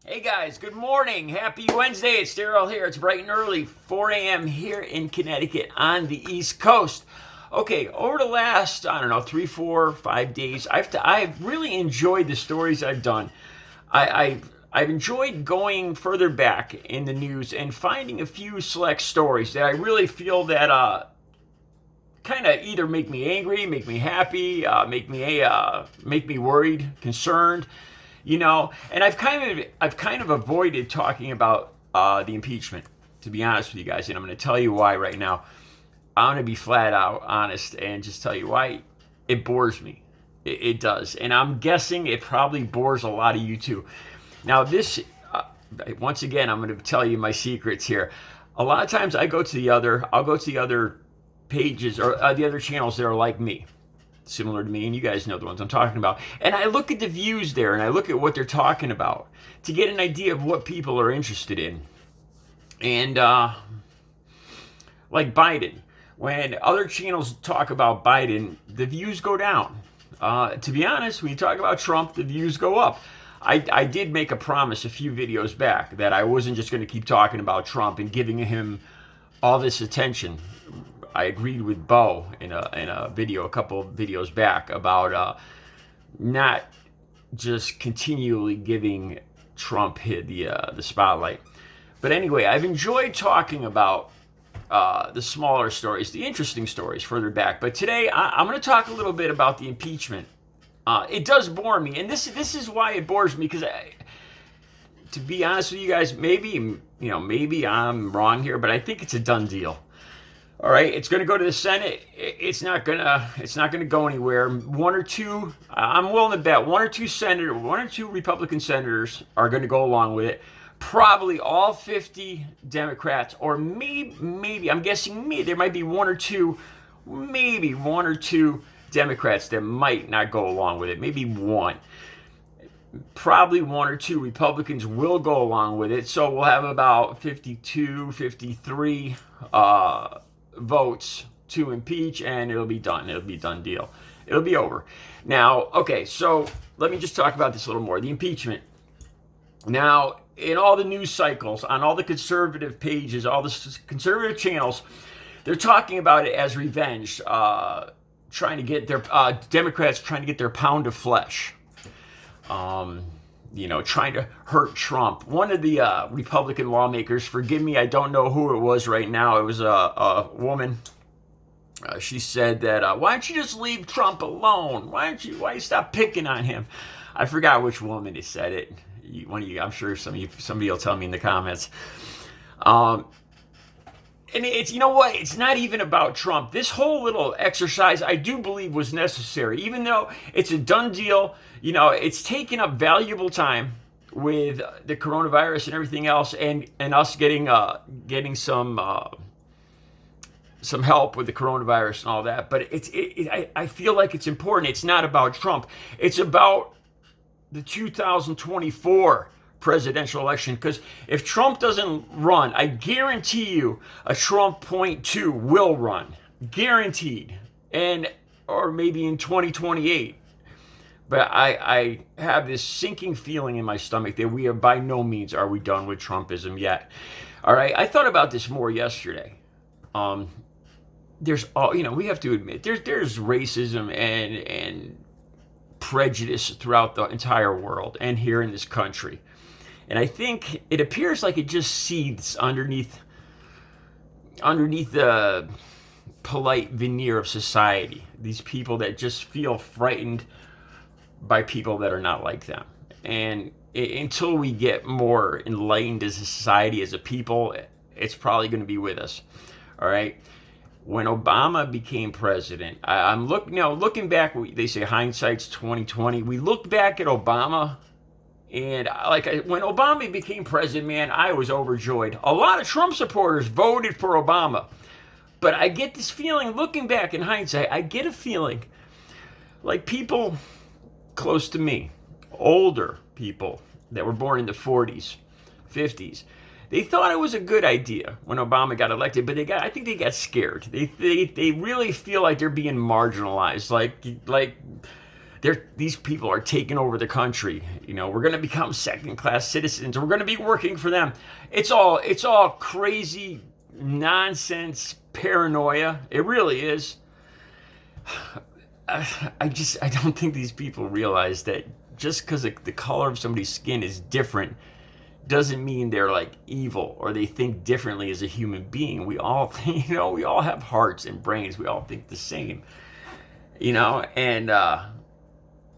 Hey guys, good morning. Happy Wednesday. It's Daryl here. It's bright and early, 4 a.m. here in Connecticut on the East Coast. Okay, over the last, 3, 4, 5 days, I've really enjoyed the stories I've done. I've enjoyed going further back in the news and finding a few select stories that I really feel that kind of either make me angry, make me happy, make me worried, concerned. And I've kind of avoided talking about the impeachment, to be honest with you guys, and I'm going to tell you why right now. I'm going to be flat out honest and just tell you why it bores me. It does, and I'm guessing it probably bores a lot of you too. Now, once again, I'm going to tell you my secrets here. A lot of times, I'll go to the other pages or the other channels that are like me, similar to me, and you guys know the ones I'm talking about. And I look at the views there, and I look at what they're talking about to get an idea of what people are interested in. And like Biden, when other channels talk about Biden, the views go down. To be honest, when you talk about Trump, the views go up. I did make a promise a few videos back that I wasn't just going to keep talking about Trump and giving him all this attention. I agreed with Bo in a video a couple of videos back about not just continually giving Trump the spotlight. But anyway, I've enjoyed talking about the smaller stories, the interesting stories further back. But today I'm going to talk a little bit about the impeachment. It does bore me, and this is why it bores me, because to be honest with you guys, maybe I'm wrong here, but I think it's a done deal. All right, it's going to go to the Senate. It's not going to go anywhere. One or two, I'm willing to bet one or two Republican senators are going to go along with it. Probably all 50 Democrats, or maybe I'm guessing there might be one or two Democrats that might not go along with it. Maybe one. Probably one or two Republicans will go along with it. So we'll have about 52, 53 votes to impeach, and it'll be done. It'll be a done deal. It'll be over. Now, okay, so let me just talk about this a little more. The impeachment. Now, in all the news cycles, on all the conservative pages, all the conservative channels, they're talking about it as revenge, trying to get their Democrats trying to get their pound of flesh. Trying to hurt Trump. One of the Republican lawmakers, forgive me, I don't know who it was right now. It was a woman. She said that, why don't you just leave Trump alone? Why you stop picking on him? I forgot which woman it said it. One of you, I'm sure somebody will tell me in the comments. And it's, you know what? It's not even about Trump. This whole little exercise, I do believe, was necessary. Even though it's a done deal, it's taken up valuable time with the coronavirus and everything else, and us getting some help with the coronavirus and all that. But I feel like it's important. It's not about Trump. It's about the 2024 presidential election, because if Trump doesn't run, I guarantee you a Trump .2 will run, guaranteed, or maybe in 2028. But I have this sinking feeling in my stomach that we are by no means are we done with Trumpism yet. All right, I thought about this more yesterday. We have to admit there's racism and prejudice throughout the entire world and here in this country. And I think it appears like it just seethes underneath the polite veneer of society. These people that just feel frightened by people that are not like them. And until we get more enlightened as a society, as a people, it's probably going to be with us. All right. When Obama became president, I'm looking back. They say hindsight's 2020. We looked back at Obama. And when Obama became president, man, I was overjoyed. A lot of Trump supporters voted for Obama. But I get this feeling, looking back in hindsight, I get a feeling like people close to me, older people that were born in the 40s, 50s, they thought it was a good idea when Obama got elected, but I think they got scared. They really feel like they're being marginalized, like these people are taking over the country. We're going to become second-class citizens. We're going to be working for them. It's all crazy nonsense paranoia. It really is. I don't think these people realize that just because the color of somebody's skin is different doesn't mean they're like evil or they think differently as a human being. We all think, we all have hearts and brains. We all think the same, and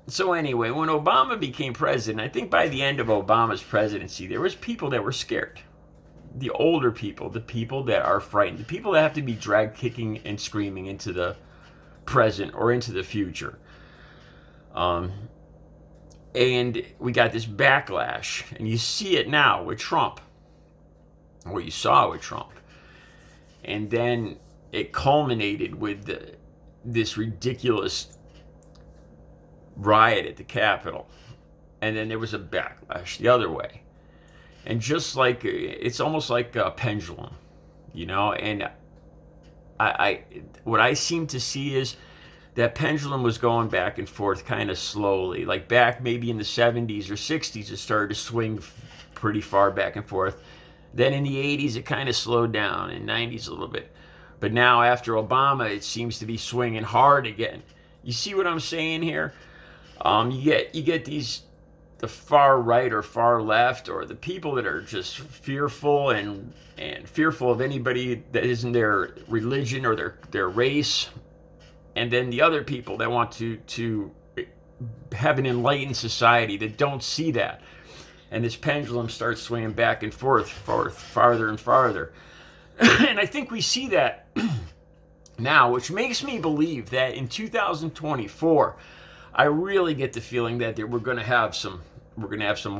so anyway, when Obama became president, I think by the end of Obama's presidency, there was people that were scared. The older people, the people that are frightened, the people that have to be dragged kicking and screaming into the present or into the future. And we got this backlash, and you see it now with Trump, or you saw it with Trump. And then it culminated with this ridiculous riot at the Capitol. And then there was a backlash the other way. And just like, it's almost like a pendulum, and what I seem to see is that pendulum was going back and forth kind of slowly. Like back maybe in the 70s or 60s, it started to swing pretty far back and forth. Then in the 80s, it kind of slowed down, in 90s a little bit. But now after Obama, it seems to be swinging hard again. You see what I'm saying here? You get the far right or far left, or the people that are just fearful and fearful of anybody that isn't their religion or their race. And then the other people that want to have an enlightened society that don't see that. And this pendulum starts swinging back and forth, farther and farther. And I think we see that now, which makes me believe that in 2024, I really get the feeling that we're going to have some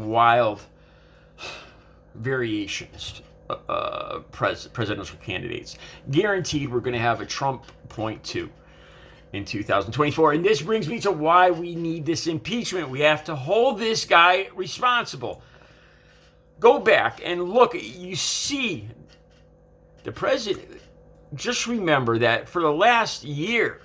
wild variations, presidential candidates. Guaranteed, we're going to have a Trump point two in 2024. And this brings me to why we need this impeachment. We have to hold this guy responsible. Go back and look. You see, the president, just remember that for the last year,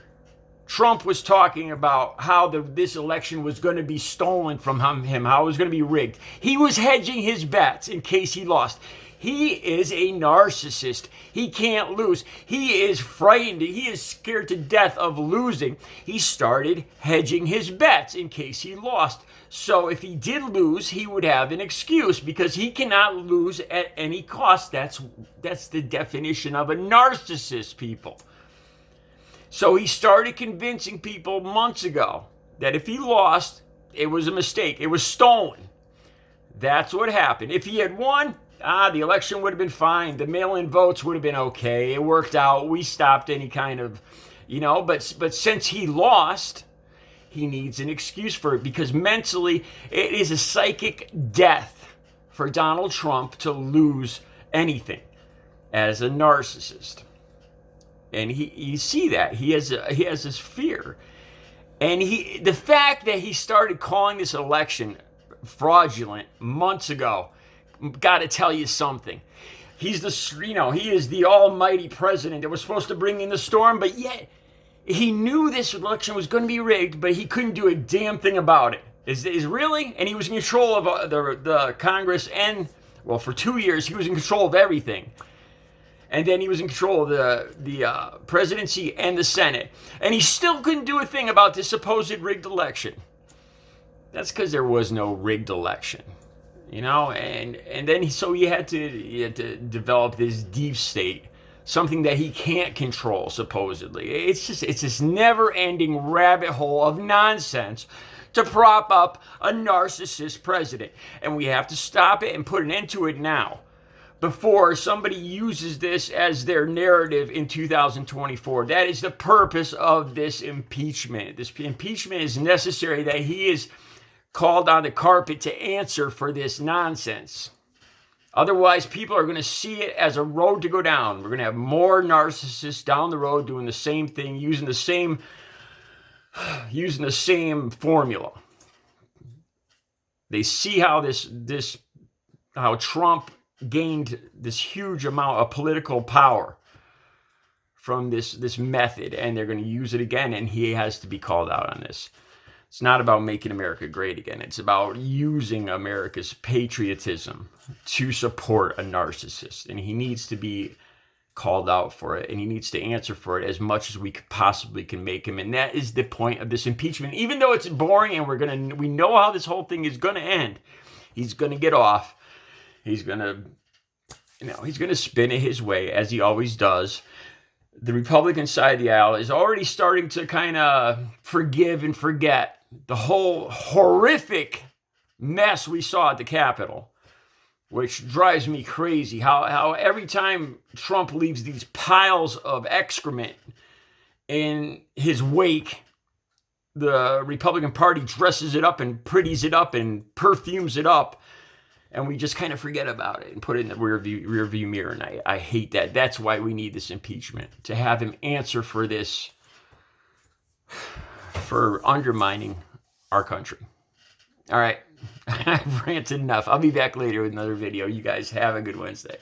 Trump was talking about how this election was going to be stolen from him, how it was going to be rigged. He was hedging his bets in case he lost. He is a narcissist. He can't lose. He is frightened. He is scared to death of losing. He started hedging his bets in case he lost. So if he did lose, he would have an excuse because he cannot lose at any cost. That's the definition of a narcissist, people. So he started convincing people months ago that if he lost, it was a mistake. It was stolen. That's what happened. If he had won, the election would have been fine. The mail-in votes would have been okay. It worked out. We stopped any kind of, but since he lost, he needs an excuse for it because mentally it is a psychic death for Donald Trump to lose anything as a narcissist. And you see that he has this fear, and the fact that he started calling this election fraudulent months ago, got to tell you something. He is the almighty president that was supposed to bring in the storm, but yet he knew this election was going to be rigged, but he couldn't do a damn thing about it. Is really? And he was in control of the Congress, and for 2 years he was in control of everything. And then he was in control of the presidency and the Senate. And he still couldn't do a thing about this supposed rigged election. That's because there was no rigged election. And then he had to develop this deep state, something that he can't control, supposedly. It's this never-ending rabbit hole of nonsense to prop up a narcissist president. And we have to stop it and put an end to it now, before somebody uses this as their narrative in 2024. That is the purpose of this impeachment. This impeachment is necessary, that he is called on the carpet to answer for this nonsense. Otherwise, people are going to see it as a road to go down. We're going to have more narcissists down the road doing the same thing, using the same formula. They see how how Trump gained this huge amount of political power from this method, and they're going to use it again, and he has to be called out on this. It's not about making America great again. It's about using America's patriotism to support a narcissist. And he needs to be called out for it, and he needs to answer for it as much as we possibly can make him. And that is the point of this impeachment. Even though it's boring and we know how this whole thing is going to end, he's going to get off. He's going to spin it his way, as he always does. The Republican side of the aisle is already starting to kind of forgive and forget the whole horrific mess we saw at the Capitol, which drives me crazy. How every time Trump leaves these piles of excrement in his wake, the Republican Party dresses it up and pretties it up and perfumes it up, and we just kind of forget about it and put it in the rear view mirror. And I hate that. That's why we need this impeachment, to have him answer for this, for undermining our country. All right. I've ranted enough. I'll be back later with another video. You guys have a good Wednesday.